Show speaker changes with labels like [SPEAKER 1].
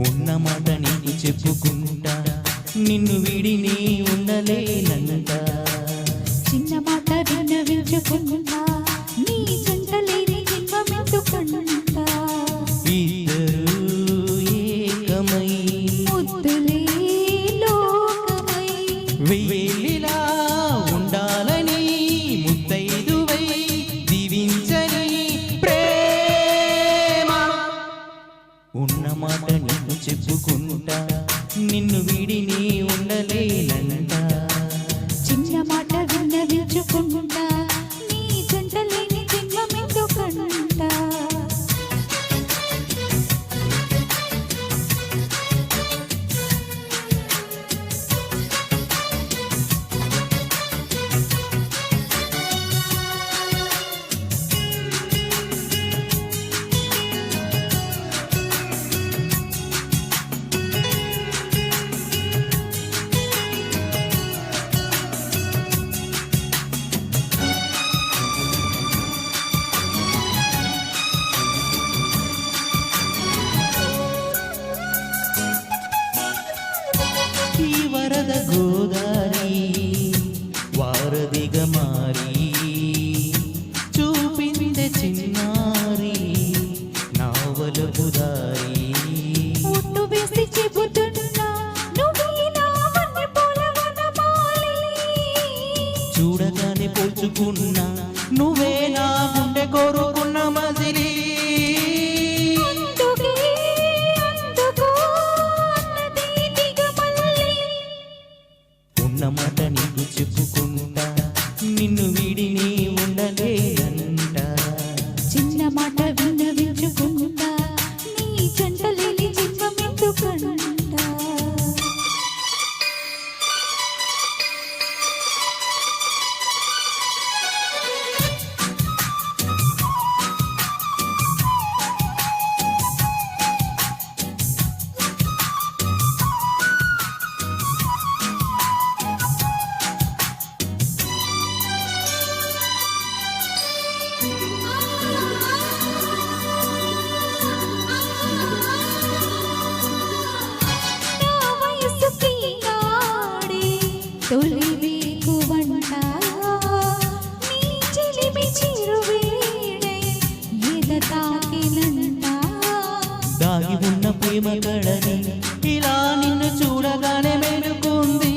[SPEAKER 1] ఉన్న మాట నీకు చెప్పుకుంటా నిన్ను విడిని ఉండలేనంట
[SPEAKER 2] చిన్న మాట విన్నవించుకుంటా నీ జంట లేని జన్మమెందుకుంటా
[SPEAKER 1] ఇద్దరు ఏకమై
[SPEAKER 2] ముద్దులే లోకమై
[SPEAKER 1] వెయ్యిలా ఉండాలని ముత్తైదువై దీవించని ప్రేమ ఉన్న మాట నీకు చెప్పుకుంటా నిన్ను విడిని ఉండలేనంట
[SPEAKER 2] చిన్న మాట విన్నవించుకుంటా నీ జంట లేని జన్మమెందుకంటా
[SPEAKER 1] ఈ వరద గోదారి వారధిగా మారి చూపిందే చిన్నారి నావలకు దారి
[SPEAKER 2] ఒట్టు వేసి చెబుతున్నా నువ్వే నా వన్నె పూలవనమాలి
[SPEAKER 1] చూడగానే పోల్చుకున్నా నువ్వే నా గుండె కోరుకున్న మజిలీ
[SPEAKER 2] అందుకే అందుకో అన్నది దిగమల్లి
[SPEAKER 1] ఉన్న మాట నీకు చెప్పుకుంటా నిన్ను విడిని ఉండలేనంట
[SPEAKER 2] చిన్న మాట విన్నవించుకుంటా నీ జంట లేని జన్మమెందుకంటా నా వయసుకి నాడే తొలి వేకువంట నీ చిలిమి చిరువేళే ఎద తాకినంట
[SPEAKER 1] దాగి ఉన్న ప్రేమ కడని ఇలా నిన్ను చూడగానే మెలుకుంది